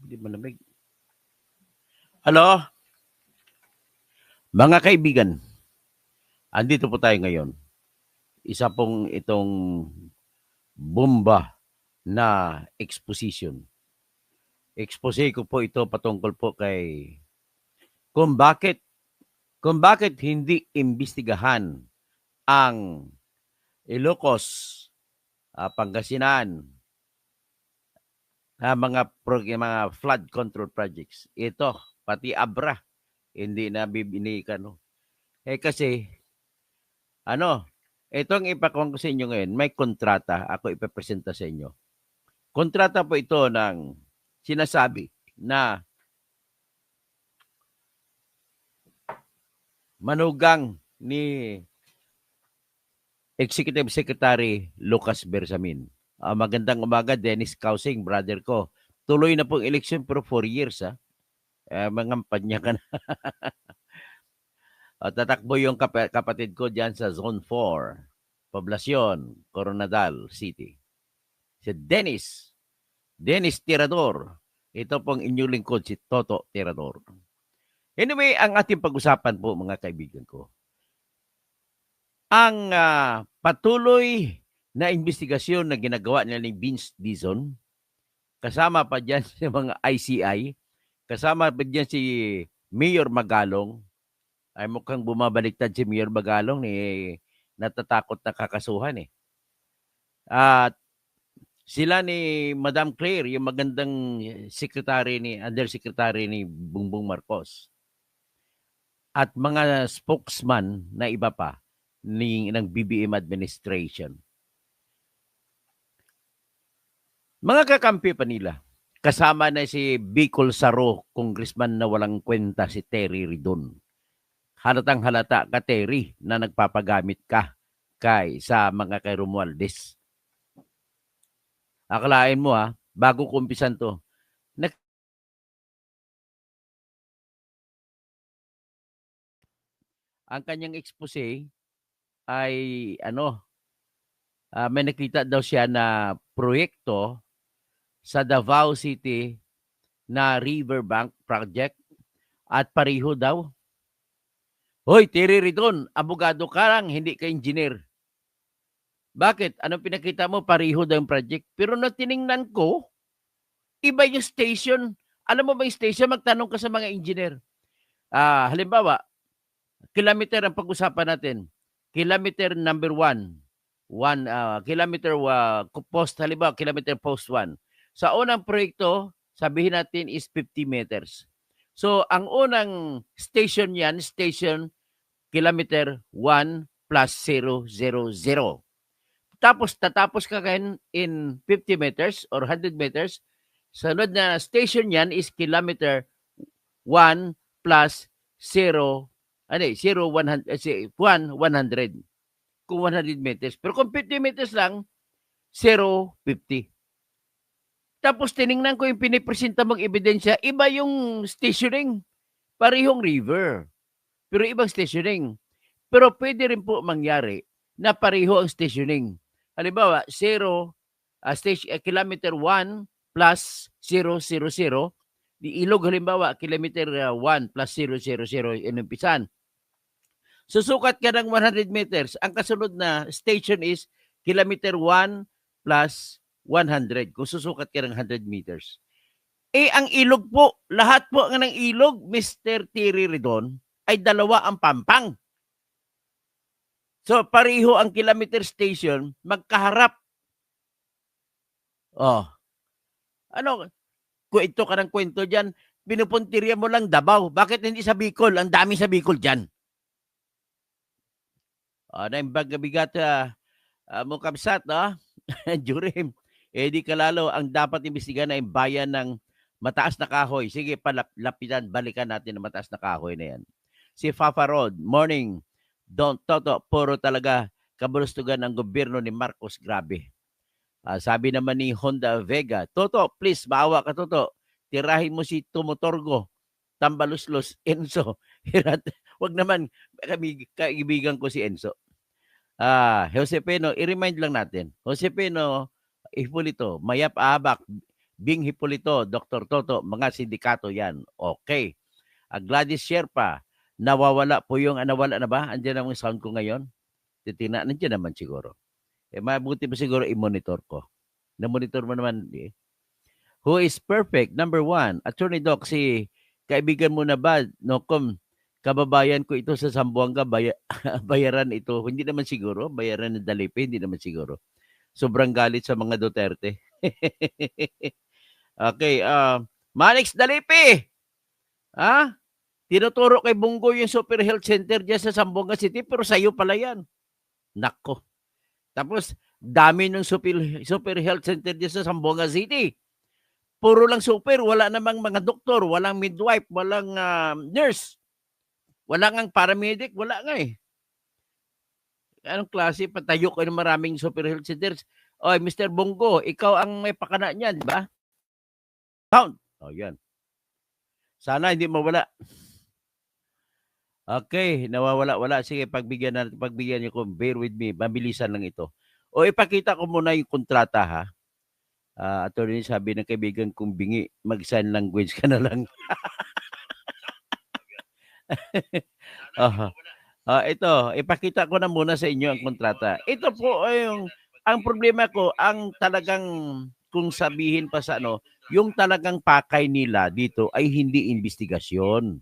Hindi malamig. Hello? Mga kaibigan, andito po tayo ngayon. Isa pong itong bomba na exposition. Expose ko po ito patungkol po kay kung bakit hindi imbestigahan ang Ilocos, Pangasinan, mga flood control projects. Ito, pati Abra, hindi na bibinikan. No? Kasi, itong ipakuha ko sa inyo ngayon, may kontrata, ako ipapresenta sa inyo. Kontrata po ito ng sinasabi na manugang ni Executive Secretary Lucas Bersamin. Magandang umaga, Dennis Causing, brother ko. Tuloy na pong eleksyon pero 4 years. Mangampanya ka na. Tatakbo yung kapatid ko dyan sa Zone 4, Poblacion, Coronadal City. Si Dennis Tirador. Ito pong inyong lingkod, si Toto Tirador. Anyway, ang ating pag-usapan po, mga kaibigan ko, ang patuloy na investigasyon na ginagawa nila ni Vince Dizon, kasama pa dyan si mga ICI, kasama pa dyan si Mayor Magalong, ay mukhang bumabaliktad si Mayor Magalong, natatakot na kakasuhan eh. At sila ni Madam Claire, yung magandang undersecretary ni Bongbong Marcos. At mga spokesman na iba pa ng BBM administration. Mga kakampi pa nila. Kasama na si Bicol Saro, congressman na walang kwenta, si Terry Ridon. Halatang halata ka, Terry, na nagpapagamit ka sa mga kay Romualdez. Akalain mo bago kumpisan to, ang kanyang expose ay may nakita daw siya na proyekto sa Davao City na Riverbank Project at pareho daw. Hoy, Terry Ridon, abogado ka lang, hindi ka engineer. Bakit? Anong pinakita mo? Pareho daw yung project. Pero na tiningnan ko, iba yung station. Alam mo ba yung station? Magtanong ka sa mga engineer. Halimbawa, kilometer ang pag-usapan natin. Kilometer number 1. Kilometer post, halimbawa, kilometer post 1. Sa unang proyekto, sabihin natin is 50 meters. So, ang unang station yan, station kilometer 1 plus 000. Tapos, tatapos ka in 50 meters or 100 meters. Sunod na station yan is kilometer 1 plus 0, 100. Kung 100 meters. Pero kung 50 meters lang, 0.50. Tapos tiningnan ko yung pinipresenta mong ebidensya, iba yung stationing. Parehong river. Pero ibang stationing. Pero pwede rin po mangyari na pareho ang stationing. Halimbawa, kilometer 1 plus 000. Di Ilog halimbawa, kilometer 1 plus 000 inumpisan. Susukat ka ng 100 meters. Ang kasunod na station is kilometer 1 plus 100. Kung susukat ka ng 100 meters. Ang ilog po, lahat po ng ilog, Mr. Terry Ridon, ay dalawa ang pampang. So, pareho ang kilometer station, magkaharap. Kwento ka ng kwento dyan, pinupuntirya mo lang Davao. Bakit hindi sa Bicol? Ang dami sa Bicol dyan. Bigat mo kamsat, Jurim. Di kalalo, ang dapat imbestigahan na yung bayan ng Mataas na Kahoy. Sige, lapitan, balikan natin ang Mataas na Kahoy na yan. Si Fafa Rod, morning. Toto, puro talaga kabulustugan ng gobyerno ni Marcos, grabe. Sabi naman ni Honda Vega, Toto, please, maawa ka, Toto. Tirahin mo si Tumotorgo, Tambaluslos, Enzo. Wag naman, kaibigan ko si Enzo. Jose Peno, i-remind lang natin. Jose Peno, Ipulito, Mayap Abak, Bing Hipolito, Dr. Toto, mga sindikato yan. Okay. Gladys Sherpa, nawawala po yung, nawala na ba? Andiyan ang sound ko ngayon? Titina, nandiyan naman siguro. Mabuti pa siguro i-monitor ko. Na-monitor mo naman. Who is perfect? Number 1, Attorney Doc, si kaibigan mo na ba, Nokom, kababayan ko ito sa Zamboanga, bayaran ito. Hindi naman siguro, bayaran ng Dalipe, hindi naman siguro. Sobrang galit sa mga Duterte. Okay, Manix Dalipe! Tinuturo kay Bungo yung Super Health Center dyan sa Zamboanga City, pero sa'yo pala yan. Nako. Tapos, dami ng super Health Center dyan sa Zamboanga City. Puro lang super, wala namang mga doktor, walang midwife, walang nurse, wala ngang paramedic, wala nga eh. Anong klase? Patayo ko ng maraming super health centers. Oy, Mr. Bongo, ikaw ang may pakana niyan, di ba? Count. Oh, yan. Sana hindi mawala. Okay, nawawala-wala. Sige, pagbigyan niyo ko. Bear with me. Mabilisan lang ito. O ipakita ko muna yung kontrata ha. Attorney, sabi ng kaibigan kong Bingi, mag-sign language ka na lang. Ito, ipakita ko na muna sa inyo ang kontrata. Ito po ay ang problema ko, ang talagang kung sabihin pa sa yung talagang pakay nila dito ay hindi investigasyon.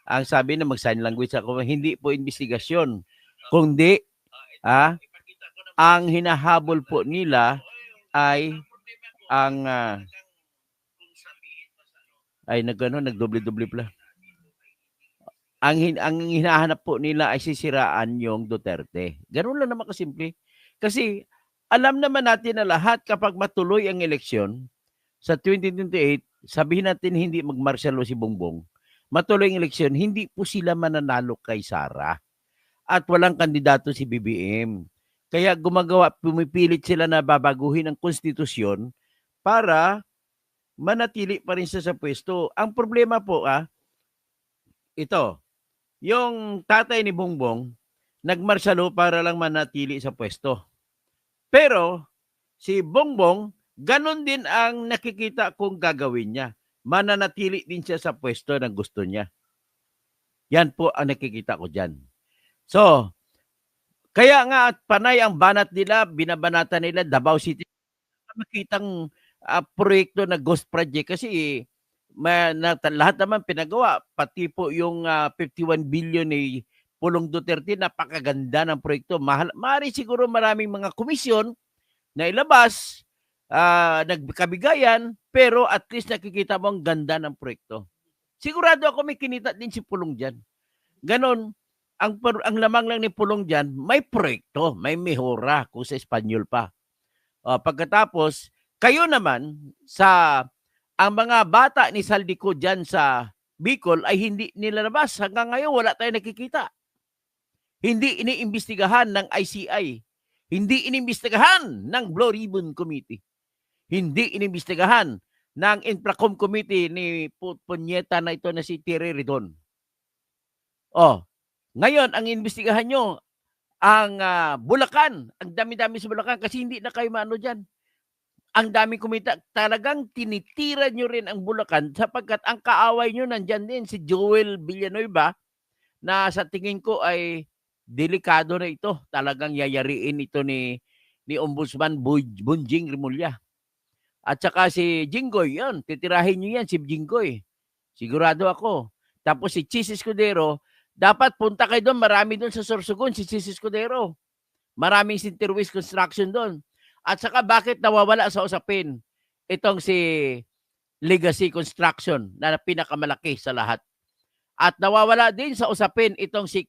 Ang sabi na mag-sign language ako, hindi po investigasyon. Kundi, ang hinahabol po nila ay ang nagdoble-doble pala. Ang hinahanap po nila ay sisiraan yung Duterte. Ganun lang naman kasimple. Kasi alam naman natin na lahat kapag matuloy ang eleksyon sa 2028, sabihin natin hindi magmarsyalo si Bongbong, matuloy ang eleksyon, hindi po sila mananalo kay Sara. At walang kandidato si BBM. Kaya pumipilit sila na babaguhin ang konstitusyon para manatili pa rin siya sa pwesto. Ang problema po, ito, yung tatay ni Bongbong, nagmarsyalo para lang manatili sa pwesto. Pero, si Bongbong, ganun din ang nakikita kong gagawin niya. Mananatili din siya sa pwesto na gusto niya. Yan po ang nakikita ko dyan. So, kaya nga at panay ang banat nila, binabanata nila, Davao City, makitang proyekto na ghost project kasi lahat naman pinagawa. Pati po yung 51 billion ni Pulong Duterte, napakaganda ng proyekto. Maaari siguro maraming mga komisyon na ilabas, nagkabigayan, pero at least nakikita mo ang ganda ng proyekto. Sigurado ako may kinita din si Pulong dyan. Ganon, ang lamang lang ni Pulong dyan, may proyekto, may mehora, kung sa Espanyol pa. Pagkatapos, kayo naman, ang mga bata ni Saldico dyan sa Bicol ay hindi nilalabas. Hanggang ngayon, wala tayong nakikita. Hindi iniimbestigahan ng ICI. Hindi iniimbestigahan ng Blue Ribbon Committee. Hindi iniimbestigahan ng Infracom Committee ni Punyeta na ito na si Terry Ridon. Ngayon, ang imbestigahan nyo, ang Bulacan, ang dami-dami sa Bulacan kasi hindi na kayo maano dyan. Ang daming kumita, talagang tinitira nyo rin ang Bulacan sapagkat ang kaaway nyo nandyan din si Joel Villanueva na sa tingin ko ay delikado na ito. Talagang yayariin ito ni Ombudsman Bunjing Rimulya. At saka si Jinggoy, yan, titirahin nyo yan si Jinggoy. Sigurado ako. Tapos si Chis Escudero, dapat punta kayo doon, marami doon sa Sorsogon, si Chis Escudero. Maraming Sinterwis Construction doon. At saka bakit nawawala sa usapin itong si Legacy Construction na pinakamalaki sa lahat. At nawawala din sa usapin itong si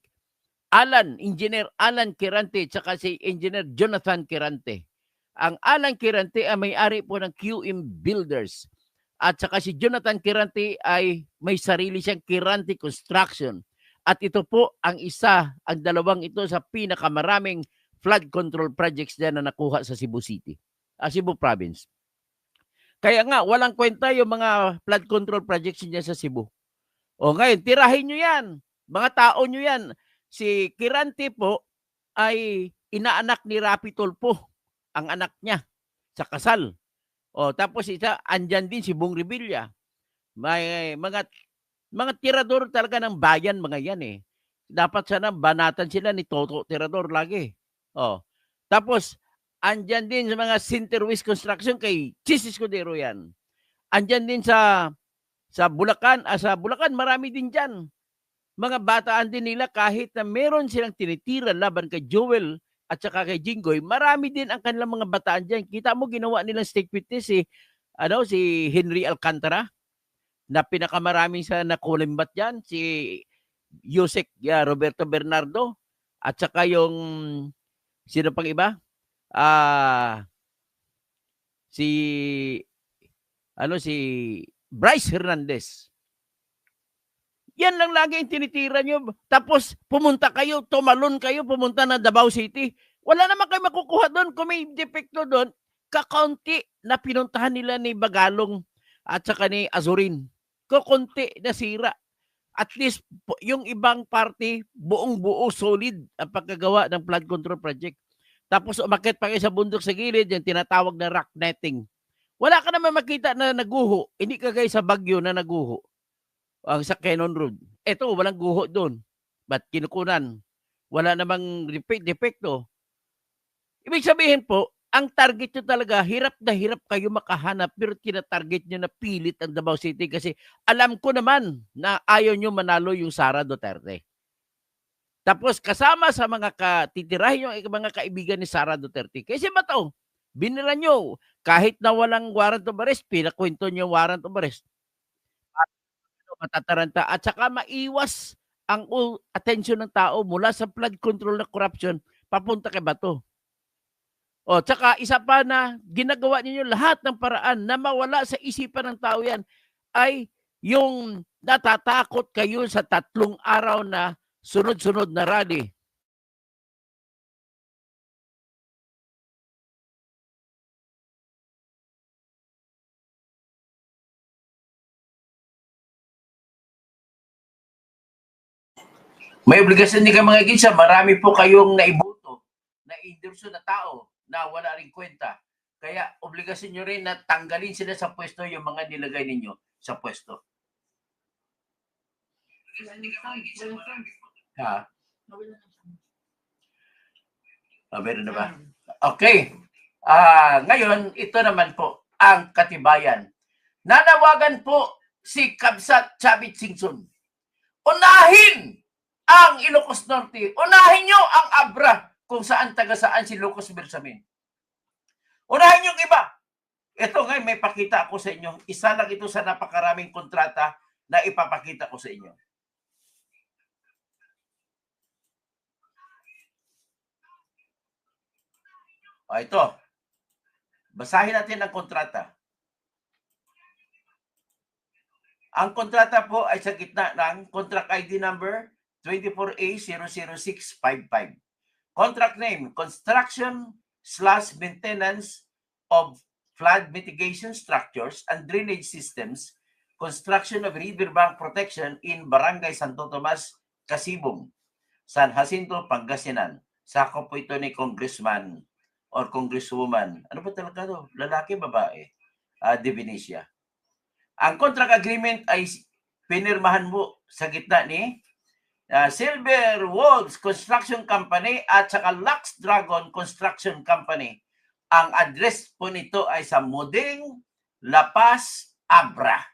Engineer Alan Kirante at saka si Engineer Jonathan Kirante. Ang Alan Kirante ay may-ari po ng QM Builders. At saka si Jonathan Kirante ay may sarili siyang Kirante Construction. At ito po ang dalawang ito sa pinakamaraming flood control projects dyan na nakuha sa Cebu City, Cebu Province. Kaya nga, walang kwenta yung mga flood control projects dyan sa Cebu. Ngayon, tirahin nyo yan. Mga tao nyo yan. Si Kirante po ay inaanak ni Rapi Tulfo, ang anak niya, sa kasal. O, tapos isa, andyan din si Bong Revilla. May mga tirador talaga ng bayan, mga yan eh. Dapat sana banatan sila ni Toto Tirador lagi. O, tapos, andyan din sa mga Centerwest Construction kay Chis Escudero yan. Andyan din sa Bulacan, sa Bulacan marami din diyan. Mga bataan din nila kahit na meron silang tinitira laban kay Joel at saka kay Jinggoy, marami din ang kanilang mga bataan diyan. Kita mo ginawa nilang state witness si Henry Alcantara na pinakamaraming sa nakulimbat diyan, si Yusek Roberto Bernardo at saka yung sino pang iba? Si si Bryce Hernandez. Yan lang lagi yung tinitira nyo. Tapos pumunta kayo, tumalon kayo, pumunta na Davao City. Wala naman kayo makukuha doon. Kung may depekto doon, kakaunti na pinuntahan nila ni Bagalong at saka ni Azurin. Kakunti na sira. At least yung ibang party, buong buo solid ang pagkagawa ng flood control project. Tapos umakit pa kayo sa bundok sa gilid, yung tinatawag na rock netting. Wala ka naman makita na naguho. Hindi ka kayo sa Bagyo na naguho. Ang sa Cannon Road. Ito, walang guho doon. Ba't kinukunan? Wala namang depekto. Ibig sabihin po, ang target nyo talaga, hirap na hirap kayo makahanap, pero tina-target nyo na pilit ang Davao City kasi alam ko naman na ayaw nyo manalo yung Sara Duterte. Tapos kasama sa mga titirahin yung mga kaibigan ni Sara Duterte. Kasi ba ito? Binila nyo. Kahit na walang warrant of arrest, pinakwento nyo warrant of arrest. Matataranta at saka maiwas ang atensyon ng tao mula sa flood control na corruption papunta kay Bato. O, tsaka isa pa na ginagawa ninyo lahat ng paraan na mawala sa isipan ng tao yan ay yung natatakot kayo sa 3 araw na sunod-sunod na rally. May obligasyon din kayo mga ginsa. Marami po kayong naiboto, na-endorso na tao na wala rin kwenta. Kaya obligasyon nyo rin na tanggalin sila sa pwesto yung mga nilagay ninyo sa pwesto. Ha? Meron na ba? Okay. Ngayon, ito naman po ang katibayan. Nanawagan po si Kabsat Chavit Singson. Unahin ang Ilocos Norte. Unahin nyo ang Abra kung saan taga-saan si Lucas Bersamin. Unahin yung iba. Ito ngayon may pakita ako sa inyo. Isa lang ito sa napakaraming kontrata na ipapakita ko sa inyo. Ito. Basahin natin ang kontrata. Ang kontrata po ay sa gitna ng contract ID number 24A00655. Contract name, Construction/Maintenance of Flood Mitigation Structures and Drainage Systems, Construction of Riverbank Protection in Barangay Santo Tomas, Casibong, San Jacinto, Pangasinan. Sakop po ito ni Congressman or Congresswoman. Ano ba talaga ito? Lalaki, babae? De Venecia. Ang contract agreement ay pinirmahan mo sa gitna ni Silver Wolves Construction Company at saka Lux Dragon Construction Company. Ang address po nito ay sa Muding, La Paz, Abra.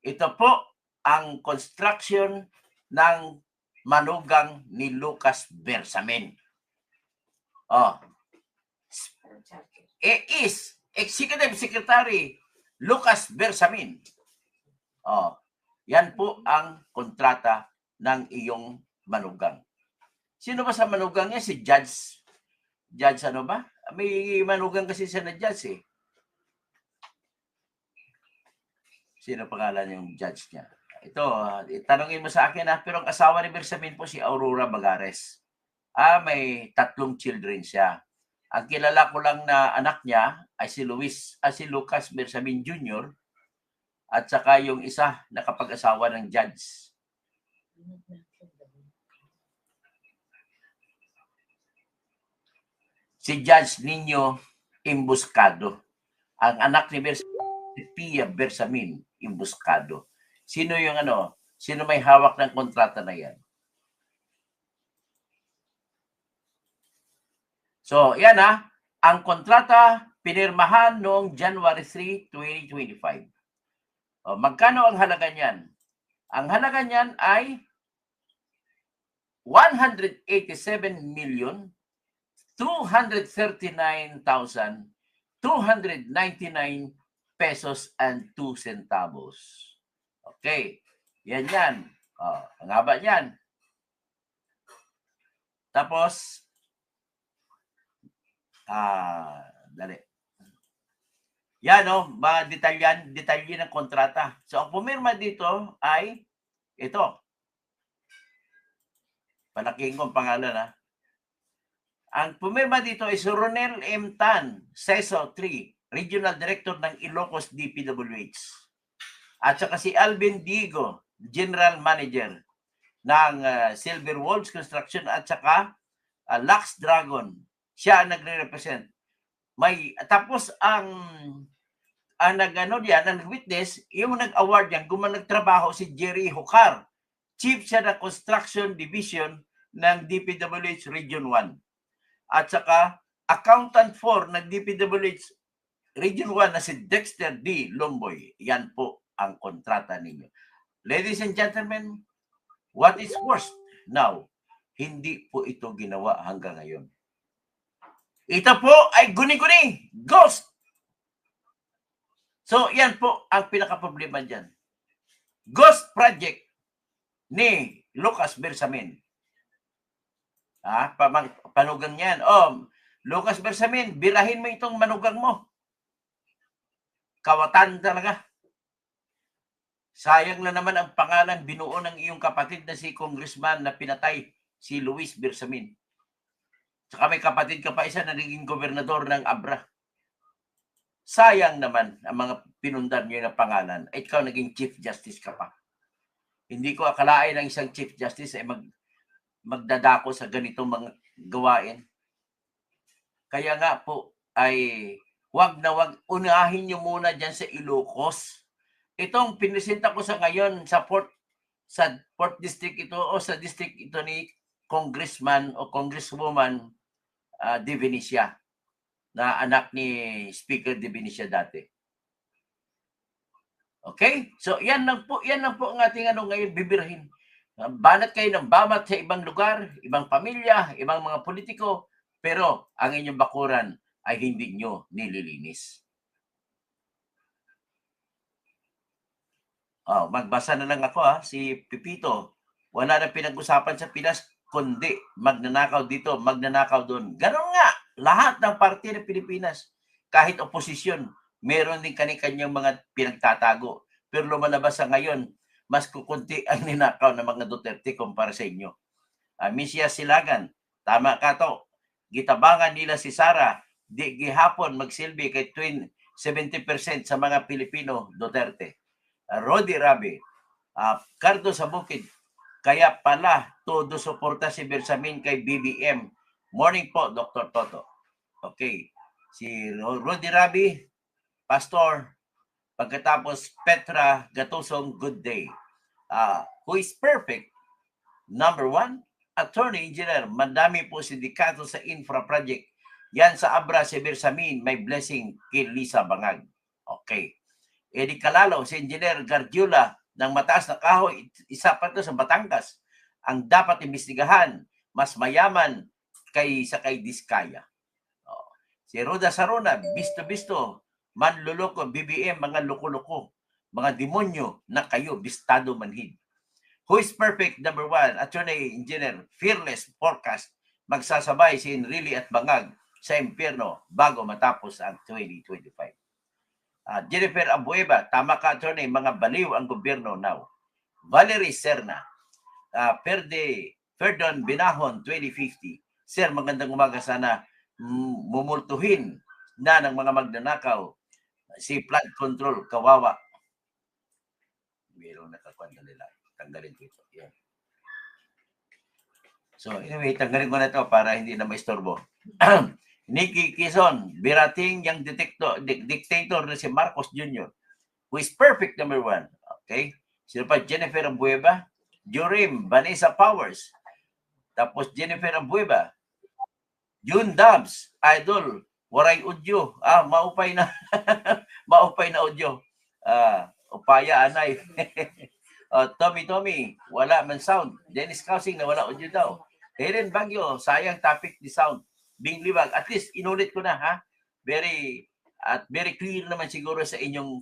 Ito po ang construction ng manugang ni Lucas Bersamin. Is Executive Secretary Lucas Bersamin. Yan po ang kontrata ng iyong manugang. Sino ba sa manugang niya? Si Judge. Judge ano ba? May manugang kasi siya na judge eh. Sino pangalan yung judge niya? Ito, tanongin mo sa akin pero ang asawa ni Bersamin po si Aurora Bagares. May 3 children siya. Ang kilala ko lang na anak niya ay si Lucas Bersamin Jr. at saka yung isa na kapag-asawa ng judge. Si Judge Nino Embuscado. Ang anak ni Pia Bersamin, imbuskado. Sino yung sino may hawak ng kontrata na yan? So, yan ang kontrata pinirmahan noong January 3, 2025. Magkano ang halaga niyan? Ang halaga niyan ay 187,239,299 pesos and 2 centavos. Okay. Yan. Ang haba niyan. Tapos, dali. Yan, mga detalye ng kontrata. So, ang pumirma dito ay ito. Palakihin ko ang pangalan, Ang pumirma dito ay si Ronel M. Tan, CESO 3, Regional Director ng Ilocos DPWH. At saka si Alvin Digo, General Manager ng Silver Wolves Construction at saka Lux Dragon. Siya ang nagre-represent. Tapos ang nag-witness, yung nag-award yan, nagtrabaho si Jerry Hukar. Chief siya ng Construction Division ng DPWH Region 1. At saka, Accountant 4 ng DPWH Region 1 na si Dexter D. Lomboy. Yan po ang kontrata ninyo. Ladies and gentlemen, what is worst now? Hindi po ito ginawa hanggang ngayon. Ito po ay guni-guni, ghost. So, yan po ang pinaka-problema dyan. Ghost project ni Lucas Bersamin. Panugang yan. Lucas Bersamin, birahin mo itong manugang mo. Kawatan talaga. Sayang na naman ang pangalan binuo ng iyong kapatid na si Congressman na pinatay, si Luis Bersamin. Saka may kapatid ka pa isa na naging gobernador ng Abra. Sayang naman ang mga pinundan niyo na pangalan. At ikaw naging Chief Justice ka pa. Hindi ko akalain ng isang Chief Justice ay magdadako sa ganitong mga gawain. Kaya nga po ay wag unahin niyo muna dyan sa Ilocos. Itong pinisita ko sa ngayon sa Port District ito o sa district ito ni Congressman o Congresswoman De Venecia na anak ni Speaker De Venecia dati. Okay? So yan lang po ang ating ngayon bibirhin. Banat kayo ng bamat sa ibang lugar, ibang pamilya, ibang mga politiko, pero ang inyong bakuran ay hindi nyo nililinis. Magbasa na lang ako si Pipito. Wala na pinag-usapan sa Pinas, kundi magnanakaw dito, magnanakaw doon. Ganon nga, lahat ng parte ng Pilipinas, kahit oposisyon, meron din kani-kanyang mga pinagtatago. Pero lumalabas sa ngayon, mas kukunti ang ninakaw ng mga Duterte kumpara sa inyo. Misia Silagan, tama ka to. Gitabangan nila si Sara, di gihapon magsilbi kay 70% sa mga Pilipino Duterte. Rodi Rabi, Cardo sa Bukid, kaya pala todo suporta si Bersamin kay BBM. Morning po, Dr. Toto. Okay. Si Rodi Rabi, Pastor, pagkatapos Petra Gatosong, good day. Who is perfect? Number 1, Attorney Engineer. Madami po sindikato sa infra project. Yan sa Abra, si Bersamin, may blessing kay Lisa Bangag. Okay. Eddie Calalo, si Engineer Gargiula ng mataas na kahoy, isa pa to sa Batangas. Ang dapat imbestigahan, mas mayaman kaysa kay Diskaya. Si Roda Sarona, bisto-bisto, manluloko, BBM, mga loko-loko, mga demonyo na kayo, bistado manhid. Who is perfect? Number 1, Attorney Engineer, fearless forecast, magsasabay si Enrile at Bangag sa impyerno bago matapos ang 2025. Jennifer Abueva, tama ka, Attorney, mga baliw ang gobyerno now. Valerie Serna, Ferdon Binahon, 2050. Sir, magandang umaga, sana mumultuhin na ng mga magnanakaw si flood control, kawawa. Mayroong nakakwanta nila. Tanggalin ko ito. Yan. So, anyway, tanggalin ko na ito para hindi na maistorbo. Nicky Quezon, birating yung dictator na si Marcos Jr., who is perfect, number 1. Okay? Sino pa? Jennifer Abueva, Jorim, Vanessa Powers, tapos Jennifer Abueva, June Dubs, Idol, Waray Udyo, maupay na, maupay na Udyo, upaya anay, Tommy, wala man sound, Dennis Kausing na wala Udyo daw, Helen Bagyo, sayang topic di sound, Bing Libag, at least inulit ko na, ha, very clear naman siguro sa inyong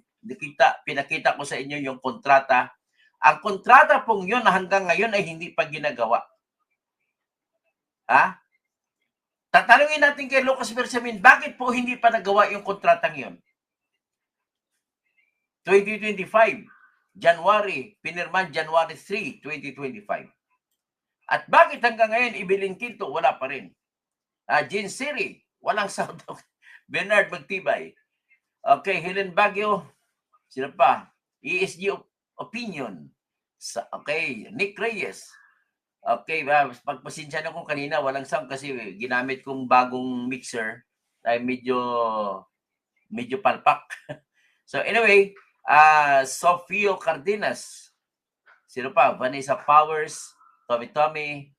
pinakita ko sa inyo yung kontrata. Ang kontrata pong yun hanggang ngayon ay hindi pa ginagawa. Ha? Tatanungin natin kay Lucas Bersamin, bakit po hindi pa nagawa yung kontratang yun? 2025, January, pinirman January 3, 2025. At bakit hanggang ngayon, Ibilin Quinto, wala pa rin? Jean Siri, walang sound. Bernard Magtibay. Okay, Helen Baguio. Sino pa? ESG Opinion. Okay, Nick Reyes. Okay, pagpasensya na ko kanina, walang sound kasi ginamit kong bagong mixer ay medyo palpak. So anyway, Sofio Cardenas. Sino pa? Vanessa Powers, Tommy.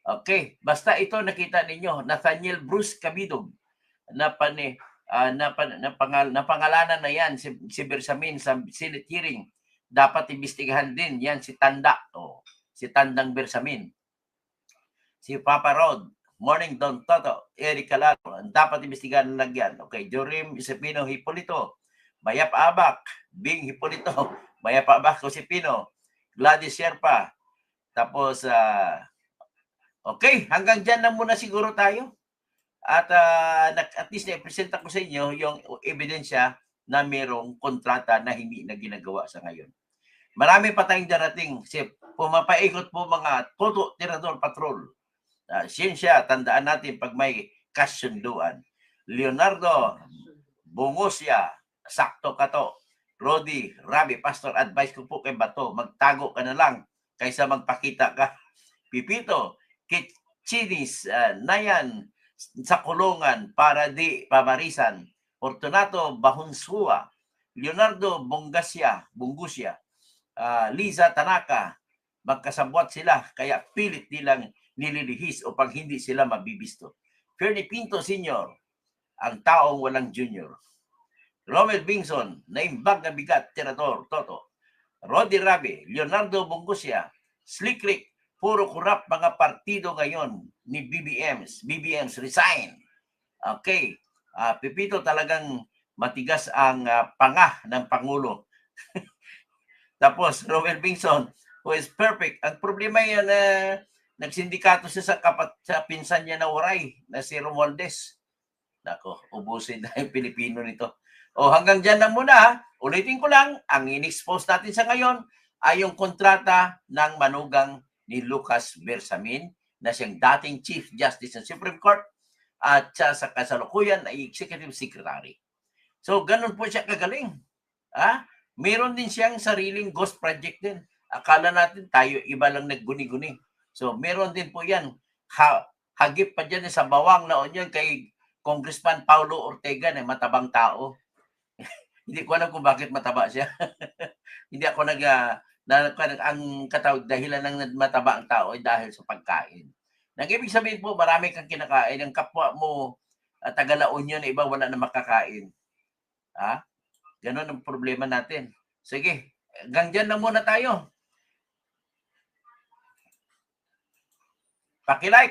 Okay, basta ito nakita ninyo, Nathaniel Bruce Cabidog na pangalanan na yan si Bersamin sa Senate hearing. Dapat imbestigahan din yan si Tanda, si Tandang Bersamin. Si Papa Rod, Morning Don Toto, Eric Calaro, dapat imbestigahan lang yan. Okay, Jorim Isipino Hipolito, Bayap Abak, Bing Hipolito, Bayap Abak Josepino, Gladys Sherpa, tapos okay, hanggang dyan na muna siguro tayo. At at least na-present ko sa inyo yung ebidensya na mayroong kontrata na hindi na ginagawa sa ngayon. Marami pa tayong darating. Pumapaikot po mga Toto Tirador Patrol. Siyensya, tandaan natin pag may kasunduan. Leonardo Bungosya, sakto ka to. Rodi, Rabi, Pastor, advice ko po kay Bato, magtago ka na lang kaysa magpakita ka. Pipito, Chinis, Nayan, sa kulungan para di pabarisan. Fortunato Bahunsua, Leonardo Bungusya, Liza Tanaka, magkasabwat sila kaya pilit nilang nililihis upang hindi sila mabibisto. Fernie Pinto Sr., ang taong walang junior. Romel Bingson, naimbag na bigat, Tirador Toto. Rodi Rabi, Leonardo Bungusya, Slick Rick, puro kurap mga partido ngayon ni BBMs resign. Okay. Pipito, talagang matigas ang panga ng Pangulo. Tapos, Romel Bingson, who is perfect. Ang problema yan, nagsindikato siya sa pinsan niya na Waray, na si Romualdez. Nako, ubusin na yung Pilipino nito. Hanggang dyan lang muna. Ulitin ko lang, ang in-expose natin sa ngayon ay yung kontrata ng manugang ni Lucas Bersamin na siyang dating Chief Justice ng Supreme Court at siya sa kasalukuyan ay Executive Secretary. So, ganun po siya kagaling. Meron din siyang sariling ghost project din. Akala natin tayo iba lang nagguni-guni. So, meron din po yan. Hagip pa dyan sa bawang na onyon kay Congressman Paulo Ortega na matabang tao. Hindi ko alam kung bakit mataba siya. Hindi ako ang katawag dahilan ng mataba ang tao ay dahil sa pagkain. Nag-ibig sabihin po, marami kang kinakain. Ang kapwa mo, taga-La Union, iba wala na makakain. Ganon ang problema natin. Sige, hanggang dyan na muna tayo. Paki-like.